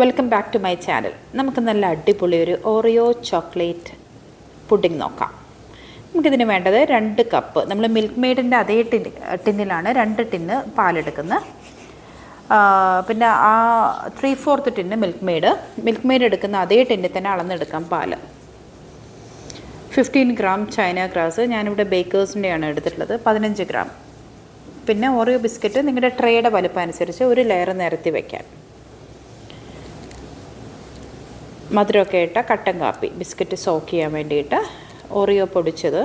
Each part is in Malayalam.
Welcome back to my channel. നമുക്ക് നല്ല അടിപൊളി ഒരു ഓറിയോ ചോക്ലേറ്റ് പുഡിംഗ് നോക്കാം. നമുക്കിതിന് വേണ്ടത് 2 കപ്പ്. നമ്മൾ മിൽക്ക് മെയ്ഡിൻ്റെ അതേ ടിന്നിലാണ് 2 ടിന്ന് പാലെടുക്കുന്നത്. പിന്നെ ആ 3/4 ടിന്ന് മിൽക്ക് മെയ്ഡ് എടുക്കുന്ന അതേ ടിന്നിൽ തന്നെ അളന്നെടുക്കാം പാല്. 15 ഗ്രാം ചൈന ഗ്രാസ്, ഞാനിവിടെ ബേക്കേഴ്സിൻ്റെയാണ് എടുത്തിട്ടുള്ളത്, 15 ഗ്രാം. പിന്നെ ഓറിയോ ബിസ്ക്കറ്റ് നിങ്ങളുടെ ട്രേയുടെ വലുപ്പം അനുസരിച്ച് ഒരു ലെയർ നിരത്തി വയ്ക്കാൻ. മധുരമൊക്കെ ഇട്ട കട്ടൻ കാപ്പി, ബിസ്ക്കറ്റ് സോക്ക് ചെയ്യാൻ വേണ്ടിയിട്ട്. ഓറിയോ പൊടിച്ചത്,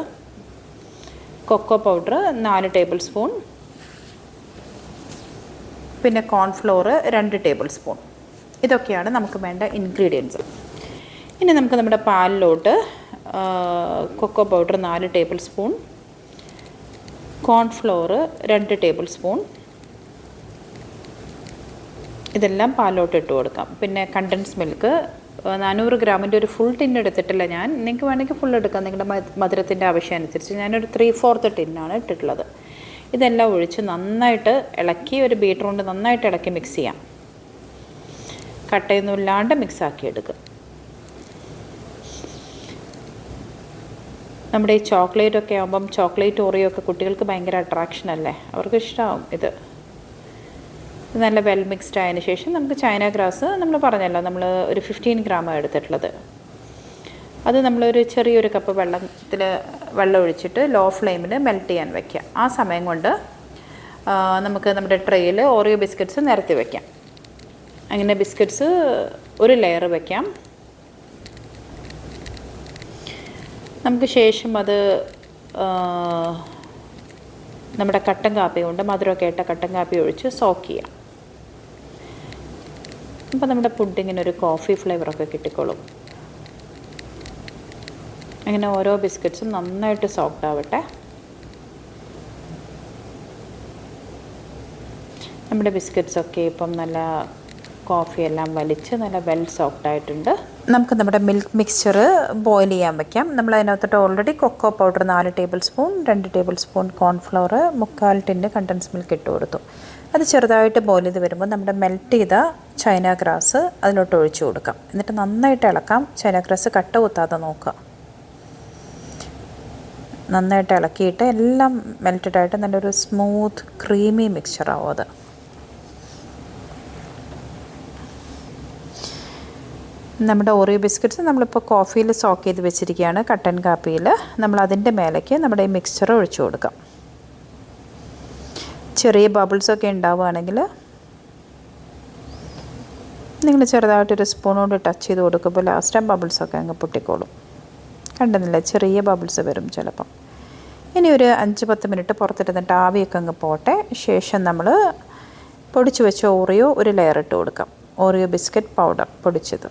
കൊക്കോ പൗഡർ 4 ടേബിൾ സ്പൂൺ, പിന്നെ കോൺഫ്ലോർ 2 ടേബിൾ സ്പൂൺ. ഇതൊക്കെയാണ് നമുക്ക് വേണ്ട ഇൻഗ്രീഡിയൻസ്. ഇനി നമുക്ക് നമ്മുടെ പാലിലോട്ട് cocoa powder 4 tablespoon, cornflour 2 tablespoon, ഇതെല്ലാം പാലിലോട്ട് ഇട്ട് കൊടുക്കാം. പിന്നെ കണ്ടൻസ് മിൽക്ക് 400 ഗ്രാമിൻ്റെ ഒരു ഫുൾ ടിൻ എടുത്തിട്ടില്ല ഞാൻ. നിങ്ങൾക്ക് വേണമെങ്കിൽ ഫുൾ എടുക്കാം, നിങ്ങളുടെ മധുരത്തിൻ്റെ ആവശ്യം അനുസരിച്ച്. ഞാനൊരു 3/4 ടിന്നാണ് ഇട്ടിട്ടുള്ളത്. ഇതെല്ലാം ഒഴിച്ച് നന്നായിട്ട് ഇളക്കി, ഒരു ബീറ്റർ കൊണ്ട് നന്നായിട്ട് ഇളക്കി മിക്സ് ചെയ്യാം. കട്ടയൊന്നും ഇല്ലാണ്ട് മിക്സാക്കി എടുക്കുക. നമ്മുടെ ഈ ചോക്ലേറ്റൊക്കെ ആകുമ്പം, ചോക്ലേറ്റ് ഓറിയോ ഒക്കെ കുട്ടികൾക്ക് ഭയങ്കര അട്രാക്ഷൻ അല്ലേ, അവർക്ക് ഇഷ്ടമാവും ഇത്. നല്ല വെൽ മിക്സ്ഡ് ആയതിന് ശേഷം നമുക്ക് ചൈന ഗ്രാസ്, നമ്മൾ പറഞ്ഞല്ലോ നമ്മൾ ഒരു 15 ഗ്രാമാണ് എടുത്തിട്ടുള്ളത്. അത് നമ്മളൊരു ചെറിയൊരു കപ്പ് വെള്ളം ഒഴിച്ചിട്ട് ലോ ഫ്ലെയിമിൽ മെൽറ്റ് ചെയ്യാൻ വയ്ക്കുക. ആ സമയം കൊണ്ട് നമുക്ക് നമ്മുടെ ട്രേയിൽ ഓറിയോ ബിസ്ക്കറ്റ്സ് നിരത്തി വയ്ക്കാം. അങ്ങനെ ബിസ്ക്കറ്റ്സ് ഒരു ലെയർ വയ്ക്കാം. നമുക്ക് ശേഷം അത് നമ്മുടെ കട്ടൻ കാപ്പി കൊണ്ട്, മധുരമൊക്കെ ഇട്ട കട്ടൻ കാപ്പി ഒഴിച്ച് സോക്ക് ചെയ്യാം. അപ്പോൾ നമ്മുടെ പുഡിങ്ങിനൊരു കോഫി ഫ്ലേവറൊക്കെ കിട്ടിക്കോളും. അങ്ങനെ ഓരോ ബിസ്ക്കറ്റ്സും നന്നായിട്ട് സോക്ഡ് ആവട്ടെ. നമ്മുടെ ബിസ്ക്കറ്റ്സൊക്കെ ഇപ്പം നല്ല കോഫിയെല്ലാം വലിച്ച് നല്ല വെൽ സോക്ഡ് ആയിട്ടുണ്ട്. നമുക്ക് നമ്മുടെ മിൽക്ക് മിക്സ്ചർ ബോയിൽ ചെയ്യാൻ വയ്ക്കാം. നമ്മൾ അതിനകത്തോട്ട് already cocoa powder 4 tablespoon, 2 tablespoon cornflour, 3/4 tin condensed milk ഇട്ട് കൊടുത്തു. അത് ചെറുതായിട്ട് ബോയിൽ ചെയ്ത് വരുമ്പോൾ നമ്മുടെ മെൽറ്റ് ചെയ്ത ചൈന ഗ്രാസ് അതിലോട്ട് ഒഴിച്ചു കൊടുക്കാം. എന്നിട്ട് നന്നായിട്ട് ഇളക്കാം. ചൈന ഗ്രാസ് കട്ട കുത്താതെ നോക്കുക. നന്നായിട്ട് ഇളക്കിയിട്ട് എല്ലാം മെൽറ്റഡായിട്ട് നല്ലൊരു സ്മൂത്ത് ക്രീമി മിക്സ്ചറാവും അത്. നമ്മുടെ ഓറിയോ ബിസ്ക്കറ്റ്സ് നമ്മളിപ്പോൾ കോഫിയിൽ സോക്ക് ചെയ്ത് വെച്ചിരിക്കുകയാണ്, കട്ടൻ കാപ്പിയിൽ. നമ്മൾ അതിൻ്റെ മേലേക്ക് നമ്മുടെ ഈ മിക്സ്ചർ ഒഴിച്ചു കൊടുക്കാം. ചെറിയ ബബിൾസൊക്കെ ഉണ്ടാവുകയാണെങ്കിൽ നിങ്ങൾ ചെറുതായിട്ടൊരു സ്പൂൺ കൊണ്ട് ടച്ച് ചെയ്ത് കൊടുക്കുമ്പോൾ ലാസ്റ്റ് ആ ബബിൾസൊക്കെ അങ്ങ് പൊട്ടിക്കോളും. കണ്ടുന്നില്ല, ചെറിയ ബബിൾസ് വരും ചിലപ്പം. ഇനി ഒരു 5-10 മിനിറ്റ് പുറത്തിരുന്നിട്ട് ആവിയൊക്കെ അങ്ങ് പോട്ടെ. ശേഷം നമ്മൾ പൊടിച്ച് വെച്ച ഓറിയോ ഒരു ലെയർ ഇട്ട് കൊടുക്കാം. ഓറിയോ ബിസ്ക്കറ്റ് പൗഡർ പൊടിച്ചത്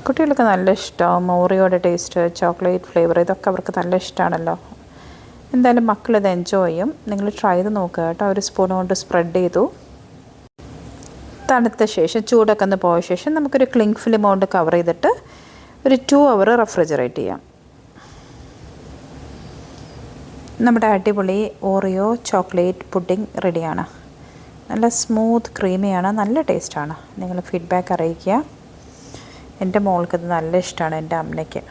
കുട്ടികൾക്ക് നല്ല ഇഷ്ടമാവും. ഓറിയോയുടെ ടേസ്റ്റ്, ചോക്ലേറ്റ് ഫ്ലേവർ, ഇതൊക്കെ അവർക്ക് നല്ല ഇഷ്ടമാണല്ലോ. എന്തായാലും മക്കളിത് എൻജോയ് ചെയ്യും. നിങ്ങൾ ട്രൈ ചെയ്ത് നോക്കുക കേട്ടോ. ഒരു സ്പൂൺ കൊണ്ട് സ്പ്രെഡ് ചെയ്തു. തണുത്ത ശേഷം, ചൂടൊക്കെ ഒന്ന് പോയ ശേഷം നമുക്കൊരു ക്ലിങ് ഫിലിം കൊണ്ട് കവർ ചെയ്തിട്ട് ഒരു 2 അവർ റെഫ്രിജറേറ്റ് ചെയ്യാം. നമ്മുടെ അടിപൊളി ഓറിയോ ചോക്ലേറ്റ് പുഡിംഗ് റെഡിയാണ്. നല്ല സ്മൂത്ത് ക്രീമിയാണ്, നല്ല ടേസ്റ്റാണ്. നിങ്ങൾ ഫീഡ്ബാക്ക് അറിയിക്കുക. എൻ്റെ മോൾക്കിത് നല്ല ഇഷ്ടമാണ്, എൻ്റെ അമ്മയ്ക്ക്.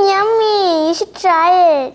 Yummy! You should try it.